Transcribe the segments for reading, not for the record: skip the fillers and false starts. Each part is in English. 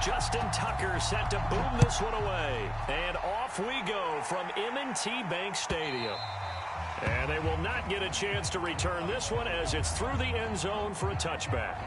Justin Tucker set to boom this one away. And off we go from M&T Bank Stadium. And they will not get a chance to return this one as it's through the end zone for a touchback.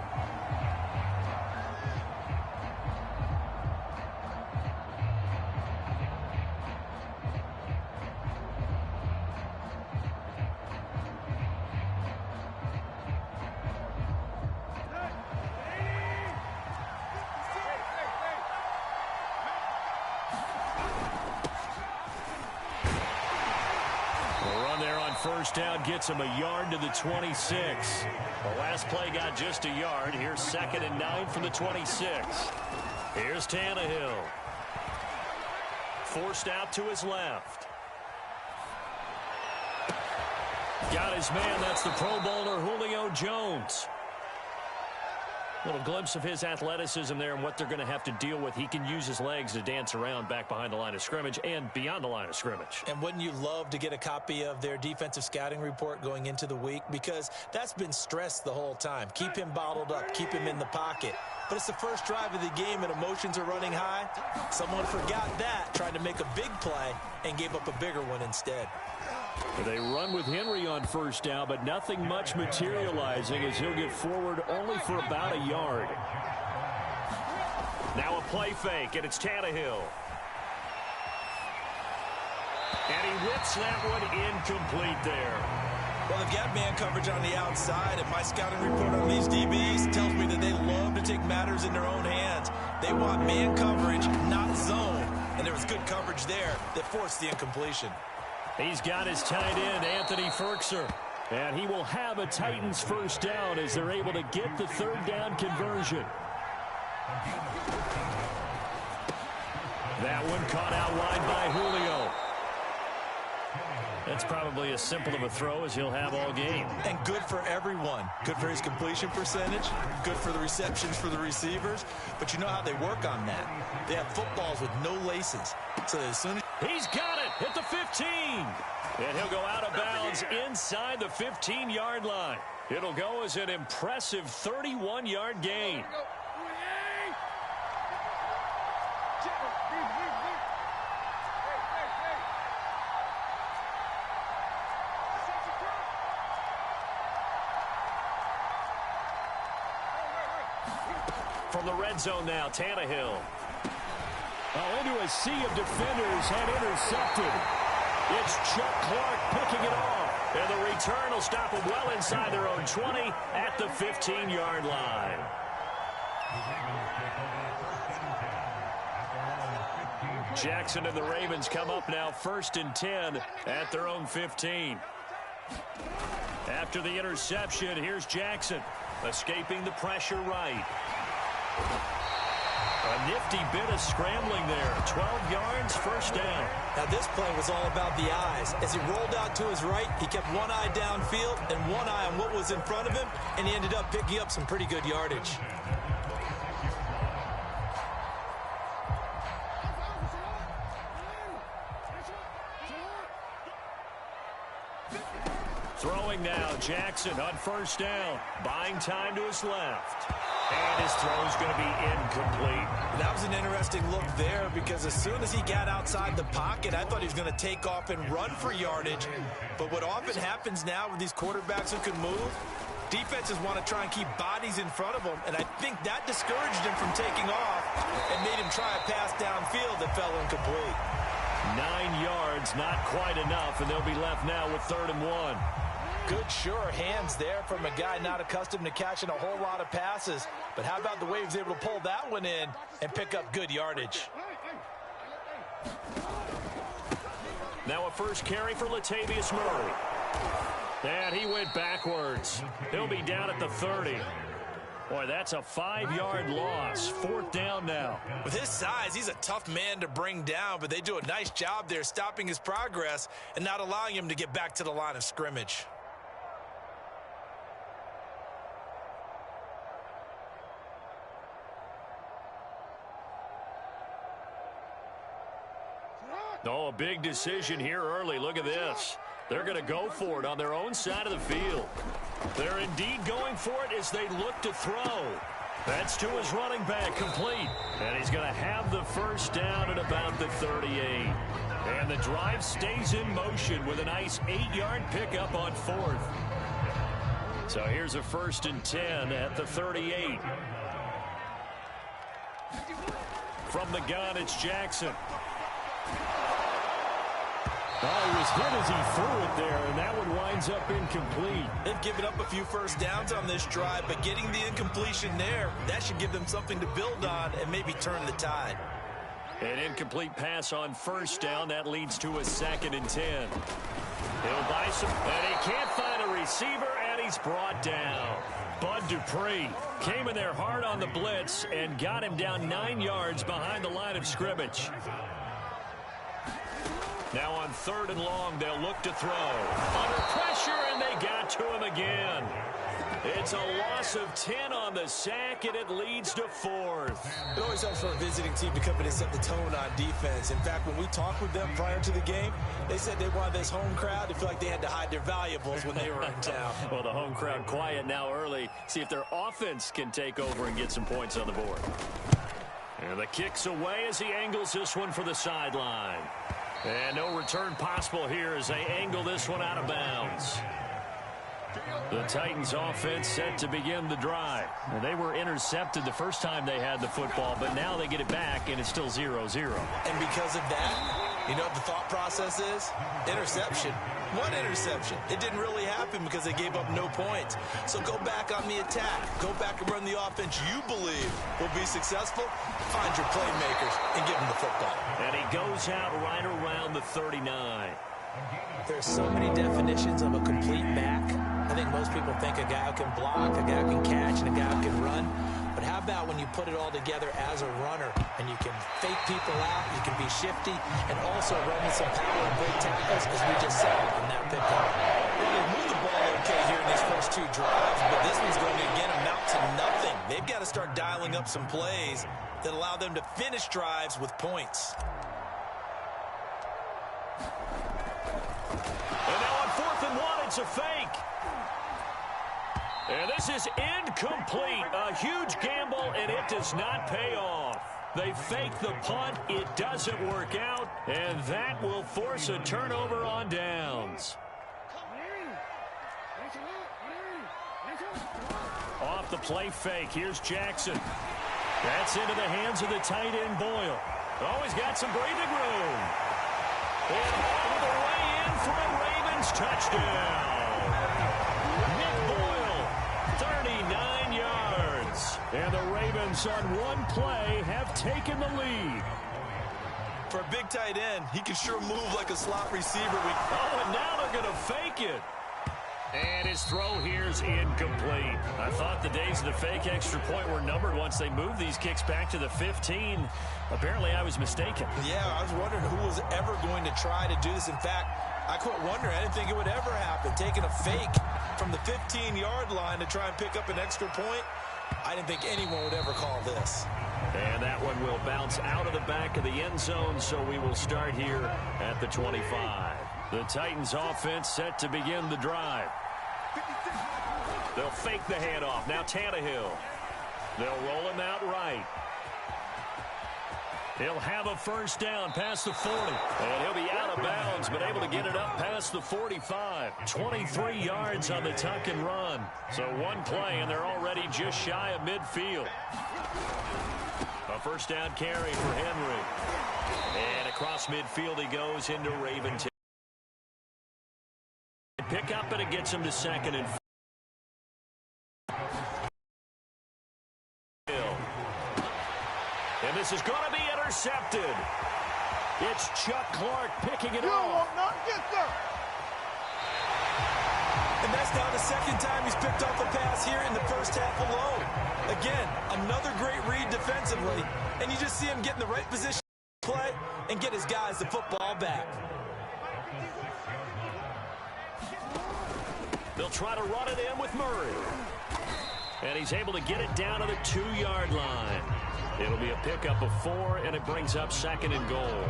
First down gets him a yard to the 26. The last play got just a yard. Here's 2nd and 9 from the 26. Here's Tannehill. Forced out to his left. Got his man. That's the Pro Bowler Julio Jones. Little glimpse of his athleticism there and what they're going to have to deal with. He can use his legs to dance around back behind the line of scrimmage and beyond the line of scrimmage. And wouldn't you love to get a copy of their defensive scouting report going into the week? Because that's been stressed the whole time. Keep him bottled up. Keep him in the pocket. But it's the first drive of the game and emotions are running high. Someone forgot that, tried to make a big play and gave up a bigger one instead. They run with Henry on first down, but nothing much materializing as he'll get forward only for about a yard. Now a play fake, and it's Tannehill. And he whips that one incomplete there. Well, they've got man coverage on the outside, and my scouting report on these DBs tells me that they love to take matters in their own hands. They want man coverage, not zone. And there was good coverage there that forced the incompletion. He's got his tight end, Anthony Ferkser. And he will have a Titans first down as they're able to get the third down conversion. That one caught out wide by Julio. That's probably as simple of a throw as he'll have all game. And good for everyone. Good for his completion percentage. Good for the receptions for the receivers. But you know how they work on that. They have footballs with no laces. So as soon as... He's got it at the 15. And he'll go out of bounds inside the 15-yard line. It'll go as an impressive 31-yard gain. From the red zone now, Tannehill. Into a sea of defenders and intercepted. It's Chuck Clark picking it off. And the return will stop them well inside their own 20 at the 15-yard line. Jackson and the Ravens come up now 1st and 10 at their own 15. After the interception, here's Jackson escaping the pressure right. A nifty bit of scrambling there. 12 yards, first down. Now this play was all about the eyes. As he rolled out to his right, he kept one eye downfield and one eye on what was in front of him, and he ended up picking up some pretty good yardage. Throwing now, Jackson on first down. Buying time to his left. And his throw's going to be incomplete. That was an interesting look there because as soon as he got outside the pocket, I thought he was going to take off and run for yardage. But what often happens now with these quarterbacks who can move, defenses want to try and keep bodies in front of them, and I think that discouraged him from taking off and made him try a pass downfield that fell incomplete. 9 yards, not quite enough, and they'll be left now with 3rd and 1. Good, sure hands there from a guy not accustomed to catching a whole lot of passes. But how about the way he was able to pull that one in and pick up good yardage? Now a first carry for Latavius Murray. And he went backwards. He'll be down at the 30. Boy, that's a 5-yard loss. 4th down now. With his size, he's a tough man to bring down, but they do a nice job there stopping his progress and not allowing him to get back to the line of scrimmage. Oh, a big decision here early. Look at this. They're going to go for it on their own side of the field. They're indeed going for it as they look to throw. That's to his running back, complete. And he's going to have the first down at about the 38. And the drive stays in motion with a nice 8-yard pickup on 4th. So here's a 1st and 10 at the 38. From the gun, it's Jackson. Oh, he was hit as he threw it there, and that one winds up incomplete. They've given up a few first downs on this drive, but getting the incompletion there, that should give them something to build on and maybe turn the tide. An incomplete pass on 1st down. That leads to a 2nd and 10. He'll buy some, and he can't find a receiver, and he's brought down. Bud Dupree came in there hard on the blitz and got him down 9 yards behind the line of scrimmage. Now on 3rd and long, they'll look to throw. Under pressure, and they got to him again. It's a loss of 10 on the sack, and it leads to 4th. It always helps for a visiting team to come in and set the tone on defense. In fact, when we talked with them prior to the game, they said they wanted this home crowd to feel like they had to hide their valuables when they were in town. Well, the home crowd quiet now early. See if their offense can take over and get some points on the board. And the kick's away as he angles this one for the sideline. And no return possible here as they angle this one out of bounds. The Titans offense set to begin the drive. And they were intercepted the first time they had the football, but now they get it back, and it's still 0-0. And because of that, you know what the thought process is? Interception. What interception? It didn't really happen because they gave up no points. So go back on the attack. Go back and run the offense you believe will be successful. Find your playmakers and give them the football. And he goes out right around the 39. There's so many definitions of a complete back. I think most people think a guy who can block, a guy who can catch, and a guy who can run. But how about when you put it all together as a runner and you can fake people out, you can be shifty, and also run with some power and break tackles, as we just said on that pickup. Well, they moved the ball okay here in these first 2 drives, but this one's going to, again, amount to nothing. They've got to start dialing up some plays that allow them to finish drives with points. And now on 4th and 1, it's a fake. And this is incomplete. A huge gamble, and it does not pay off. They fake the punt. It doesn't work out, and that will force a turnover on downs. Off the play fake, here's Jackson. That's into the hands of the tight end, Boyle. Oh, he's got some breathing room. And all the way in for a Ravens touchdown. Nick Boyle, 39 yards. And the Ravens on one play have taken the lead. For a big tight end, he can sure move like a slot receiver. Oh, and now they're going to fake it. And his throw here is incomplete. I thought the days of the fake extra point were numbered once they moved these kicks back to the 15. Apparently, I was mistaken. Yeah, I was wondering who was ever going to try to do this. In fact, I quit wondering. I didn't think it would ever happen. Taking a fake from the 15-yard line to try and pick up an extra point, I didn't think anyone would ever call this. And that one will bounce out of the back of the end zone, so we will start here at the 25. The Titans offense set to begin the drive. They'll fake the handoff. Now Tannehill. They'll roll him out right. He'll have a first down past the 40. And he'll be out of bounds, but able to get it up past the 45. 23 yards on the tuck and run. So one play, and they're already just shy of midfield. A first down carry for Henry. And across midfield he goes into Raven. Pick up, and it gets him to 2nd and 5. And this is going to be intercepted. It's Chuck Clark picking it off. And that's now the 2nd time he's picked off a pass here in the first half alone. Again, another great read defensively. And you just see him get in the right position to play and get his guys the football back. They'll try to run it in with Murray. And he's able to get it down to the 2-yard line. It'll be a pickup of 4, and it brings up 2nd and goal.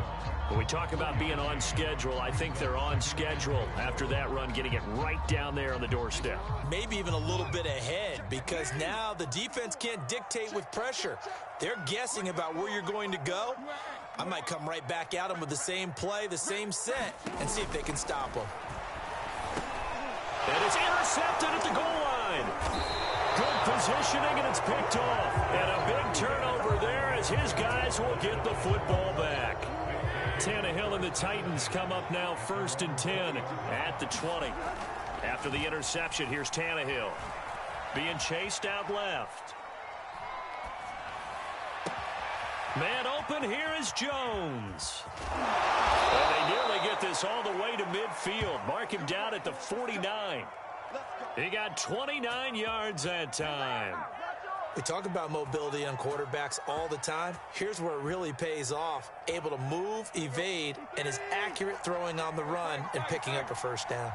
When we talk about being on schedule, I think they're on schedule after that run, getting it right down there on the doorstep. Maybe even a little bit ahead, because now the defense can't dictate with pressure. They're guessing about where you're going to go. I might come right back at them with the same play, the same set, and see if they can stop them. And it's intercepted at the goal line. Good positioning, and it's picked off. And a big turnover there as his guys will get the football back. Tannehill and the Titans come up now 1st and 10 at the 20. After the interception, here's Tannehill. Being chased out left. Man open, here is Jones. And they nearly get this all the way to midfield. Mark him down at the 49. He got 29 yards that time. We talk about mobility on quarterbacks all the time. Here's where it really pays off. Able to move, evade, and is accurate throwing on the run and picking up a 1st down.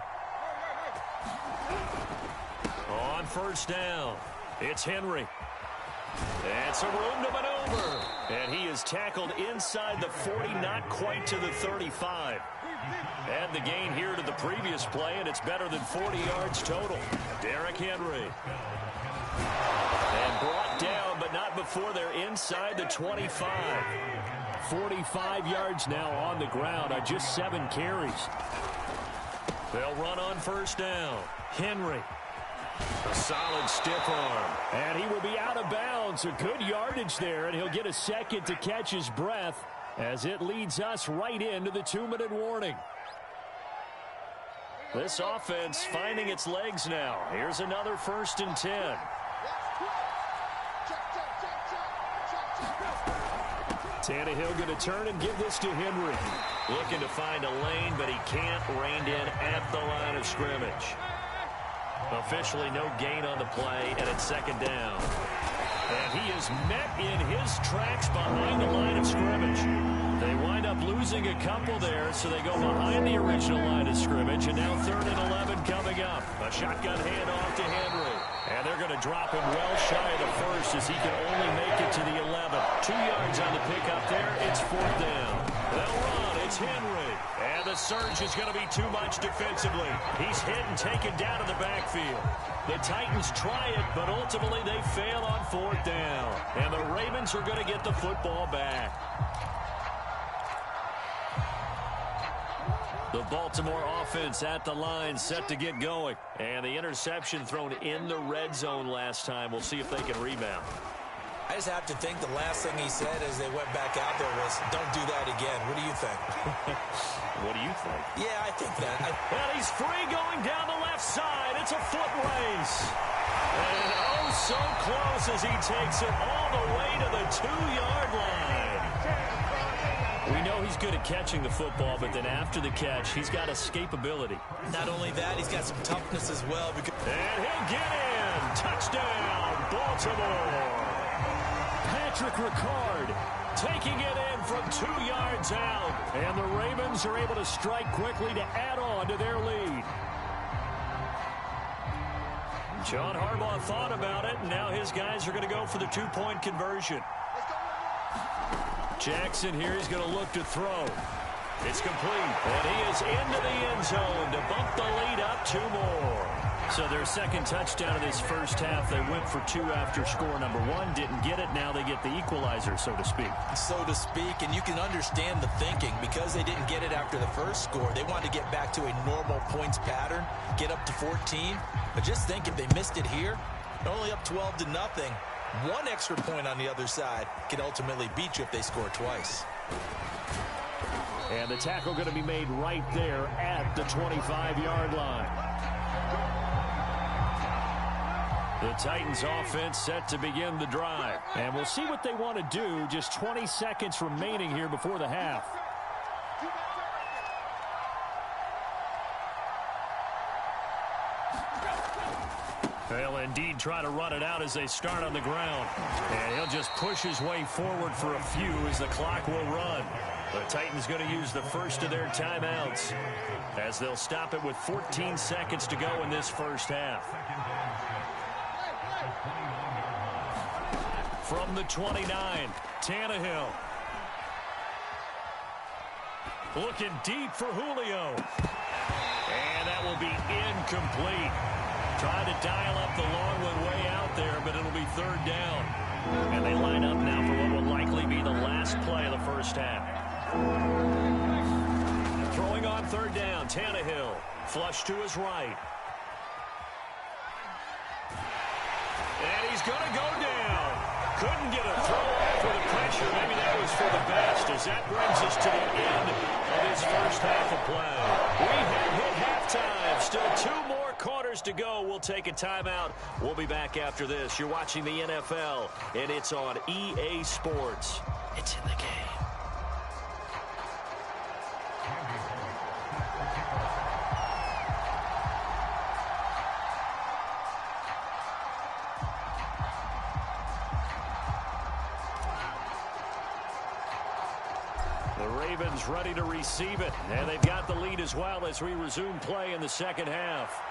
On 1st down, it's Henry. And some room to maneuver. And he is tackled inside the 40, not quite to the 35. And the gain here to the previous play, and it's better than 40 yards total. Derrick Henry. And brought down, but not before they're inside the 25. 45 yards now on the ground on just 7 carries. They'll run on 1st down. Henry. A solid stiff arm. And he will be out of bounds. A good yardage there, and he'll get a second to catch his breath as it leads us right into the 2-minute warning. This offense finding its legs now. Here's another 1st and 10. Tannehill going to turn and give this to Henry. Looking to find a lane, but he can't. Reined in at the line of scrimmage. Officially no gain on the play, and it's 2nd down. And he is met in his tracks behind the line of scrimmage. They wind up losing a couple there, so they go behind the original line of scrimmage, and now 3rd and 11 coming up. A shotgun handoff to Henry. And they're going to drop him well shy of the 1st as he can only make it to the 11. 2 yards on the pickup there. It's 4th down. They'll run. It's Henry. And the surge is going to be too much defensively. He's hit and taken down in the backfield. The Titans try it, but ultimately they fail on 4th down. And the Ravens are going to get the football back. The Baltimore offense at the line, set to get going. And the interception thrown in the red zone last time. We'll see if they can rebound. I just have to think the last thing he said as they went back out there was, don't do that again. What do you think? What do you think? Yeah, I think that. And he's free going down the left side. It's a foot race. And oh, so close as he takes it all the way to the 2-yard line. We know he's good at catching the football, but then after the catch, he's got escapability. Not only that, he's got some toughness as well. And he'll get in. Touchdown, Baltimore. Patrick Ricard taking it in from 2 yards out. And the Ravens are able to strike quickly to add on to their lead. John Harbaugh thought about it, and now his guys are going to go for the 2-point conversion. Jackson here is going to look to throw. It's complete, and he is into the end zone to bump the lead up 2 more. So their 2nd touchdown of this first half. They went for 2 after score number 1. Didn't get it. Now they get the equalizer, so to speak. So to speak, and you can understand the thinking. Because they didn't get it after the first score, they wanted to get back to a normal points pattern, get up to 14. But just think, if they missed it here, they're only up 12-0. 1 extra point on the other side can ultimately beat you if they score twice. And the tackle going to be made right there at the 25-yard line. The Titans offense set to begin the drive. And we'll see what they want to do. Just 20 seconds remaining here before the half. They'll indeed try to run it out as they start on the ground. And he'll just push his way forward for a few as the clock will run. The Titans going to use the first of their timeouts as they'll stop it with 14 seconds to go in this first half. From the 29, Tannehill. Looking deep for Julio. And that will be incomplete. Trying to dial up the long one way out there, but it'll be third down. And they line up now for what will likely be the last play of the first half. Throwing on third down, Tannehill. Flush to his right. And he's going to go down. Couldn't get a throw off for the pressure. Maybe that was for the best, as that brings us to the end of his first half of play. We have hit halftime. Still 2 more quarters to go. We'll take a timeout. We'll be back after this. You're watching the NFL, and it's on EA Sports. It's in the game. The Ravens ready to receive it, and they've got the lead as well as we resume play in the second half.